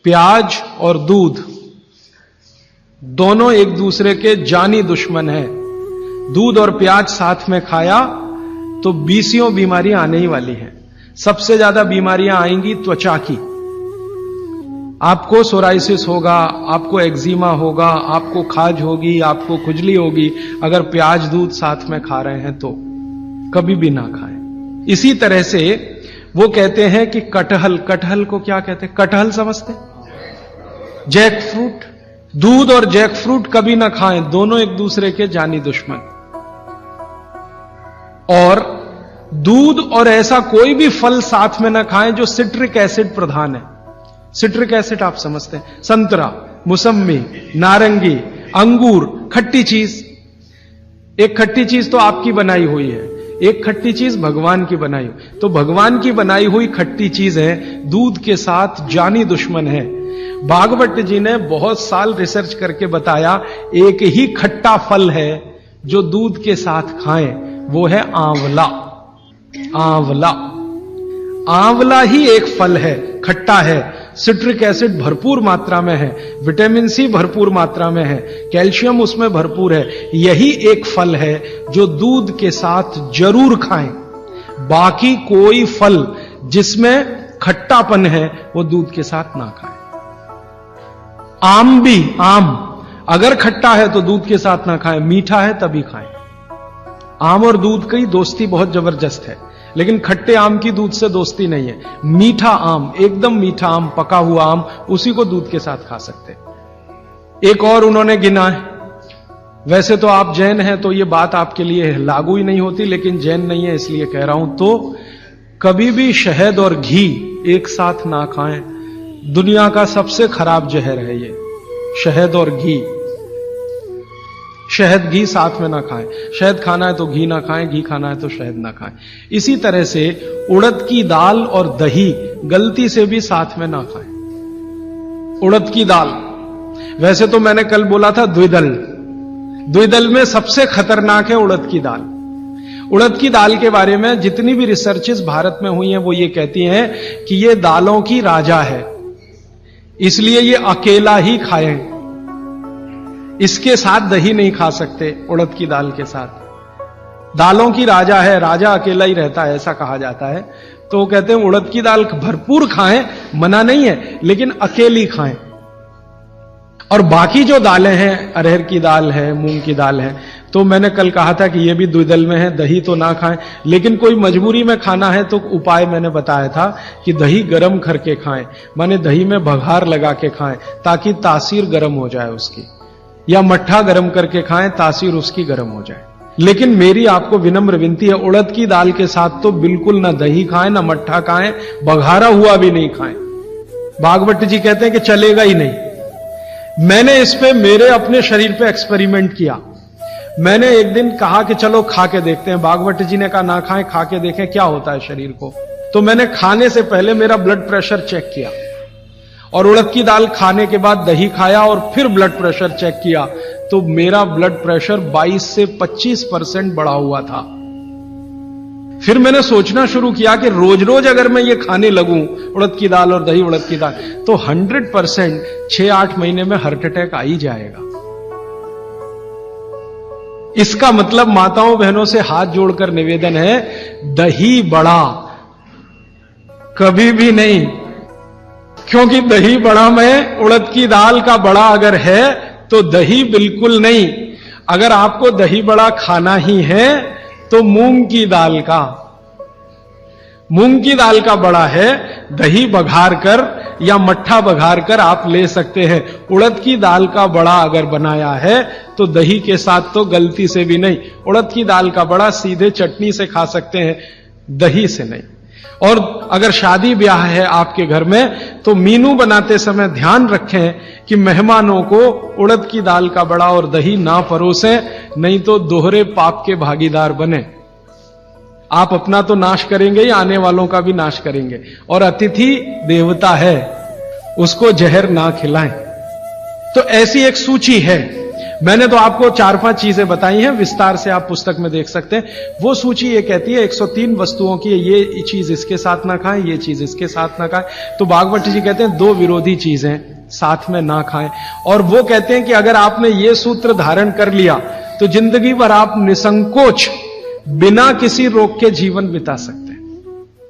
प्याज और दूध दोनों एक दूसरे के जानी दुश्मन हैं। दूध और प्याज साथ में खाया तो 20 बीमारियां आने ही वाली हैं। सबसे ज्यादा बीमारियां आएंगी त्वचा की। आपको सोराइसिस होगा, आपको एक्जिमा होगा, आपको खाज होगी, आपको खुजली होगी अगर प्याज दूध साथ में खा रहे हैं तो कभी भी ना खाएं। इसी तरह से वो कहते हैं कि कटहल को क्या कहते हैं? कटहल समझते? Jack fruit. दूध और जैक फ्रूट कभी ना खाएं, दोनों एक दूसरे के जानी दुश्मन। और दूध और ऐसा कोई भी फल साथ में ना खाएं जो सिट्रिक एसिड प्रधान है। सिट्रिक एसिड आप समझते हैं? संतरा, मुसम्मी, नारंगी, अंगूर, खट्टी चीज। एक खट्टी चीज तो आपकी बनाई हुई है, एक खट्टी चीज भगवान की बनाई हुई। तो भगवान की बनाई हुई खट्टी चीज है, दूध के साथ जानी दुश्मन है। भागवत जी ने बहुत साल रिसर्च करके बताया एक ही खट्टा फल है जो दूध के साथ खाएं, वो है आंवला। आंवला, आंवला ही एक फल है, खट्टा है, सिट्रिक एसिड भरपूर मात्रा में है, विटामिन सी भरपूर मात्रा में है, कैल्शियम उसमें भरपूर है। यही एक फल है जो दूध के साथ जरूर खाएं। बाकी कोई फल जिसमें खट्टापन है वो दूध के साथ ना खाएं। आम भी, आम अगर खट्टा है तो दूध के साथ ना खाएं, मीठा है तभी खाएं। आम और दूध की दोस्ती बहुत जबरदस्त है, लेकिन खट्टे आम की दूध से दोस्ती नहीं है। मीठा आम, एकदम मीठा आम, पका हुआ आम, उसी को दूध के साथ खा सकते हैं। एक और उन्होंने गिना है। वैसे तो आप जैन हैं तो ये बात आपके लिए लागू ही नहीं होती, लेकिन जैन नहीं है इसलिए कह रहा हूं। तो कभी भी शहद और घी एक साथ ना खाएं। दुनिया का सबसे खराब जहर है ये, शहद और घी। शहद घी साथ में ना खाएं। शहद खाना है तो घी ना खाएं, घी खाना है तो शहद ना खाएं। इसी तरह से उड़द की दाल और दही गलती से भी साथ में ना खाएं। उड़द की दाल, वैसे तो मैंने कल बोला था द्विदल, द्विदल में सबसे खतरनाक है उड़द की दाल। उड़द की दाल के बारे में जितनी भी रिसर्चेस भारत में हुई हैं वो ये कहती हैं कि ये दालों की राजा है, इसलिए ये अकेला ही खाएं। इसके साथ दही नहीं खा सकते। उड़द की दाल के साथ, दालों की राजा है, राजा अकेला ही रहता है ऐसा कहा जाता है। तो वो कहते हैं उड़द की दाल भरपूर खाएं, मना नहीं है, लेकिन अकेली खाएं। और बाकी जो दालें हैं, अरहर की दाल है, मूंग की दाल है, तो मैंने कल कहा था कि ये भी द्विदल में है, दही तो ना खाएं। लेकिन कोई मजबूरी में खाना है तो उपाय मैंने बताया था कि दही गर्म करके खाएं, माने दही में बघार लगा के खाएं ताकि तासीर गर्म हो जाए उसकी, या मट्ठा गर्म करके खाएं, तासीर उसकी गर्म हो जाए। लेकिन मेरी आपको विनम्र विनती है, उड़द की दाल के साथ तो बिल्कुल ना दही खाएं, ना मट्ठा खाएं, बघारा हुआ भी नहीं खाएं। भागवत जी कहते हैं कि चलेगा ही नहीं। मैंने इस पे मेरे अपने शरीर पे एक्सपेरिमेंट किया। मैंने एक दिन कहा कि चलो खा के देखते हैं। भागवत जी ने कहा ना खाएं, खा के देखें क्या होता है शरीर को। तो मैंने खाने से पहले मेरा ब्लड प्रेशर चेक किया, और उड़द की दाल खाने के बाद दही खाया और फिर ब्लड प्रेशर चेक किया, तो मेरा ब्लड प्रेशर 22 से 25% बढ़ा हुआ था। फिर मैंने सोचना शुरू किया कि रोज रोज अगर मैं ये खाने लगूं उड़द की दाल और दही उड़द की दाल, तो 100% 6-8 महीने में हार्ट अटैक आ ही जाएगा। इसका मतलब माताओं बहनों से हाथ जोड़कर निवेदन है, दही बड़ा कभी भी नहीं, क्योंकि दही बड़ा में उड़द की दाल का बड़ा अगर है तो दही बिल्कुल नहीं। अगर आपको दही बड़ा खाना ही है तो मूंग की दाल का बड़ा है, दही बघार कर या मट्ठा बघार कर आप ले सकते हैं। उड़द की दाल का बड़ा अगर बनाया है तो दही के साथ तो गलती से भी नहीं। उड़द की दाल का बड़ा सीधे चटनी से खा सकते हैं, दही से नहीं। और अगर शादी ब्याह है आपके घर में तो मीनू बनाते समय ध्यान रखें कि मेहमानों को उड़द की दाल का बड़ा और दही ना परोसें, नहीं तो दोहरे पाप के भागीदार बने। आप अपना तो नाश करेंगे ही, आने वालों का भी नाश करेंगे। और अतिथि देवता है, उसको जहर ना खिलाएं। तो ऐसी एक सूची है। मैंने तो आपको 4-5 चीजें बताई हैं, विस्तार से आप पुस्तक में देख सकते हैं। वो सूची ये कहती है 103 वस्तुओं की, ये चीज इसके साथ ना खाएं, ये चीज इसके साथ ना खाएं। तो भागवत जी कहते हैं 2 विरोधी चीजें साथ में ना खाएं। और वो कहते हैं कि अगर आपने ये सूत्र धारण कर लिया तो जिंदगी भर आप निसंकोच बिना किसी रोग के जीवन बिता सकते हैं।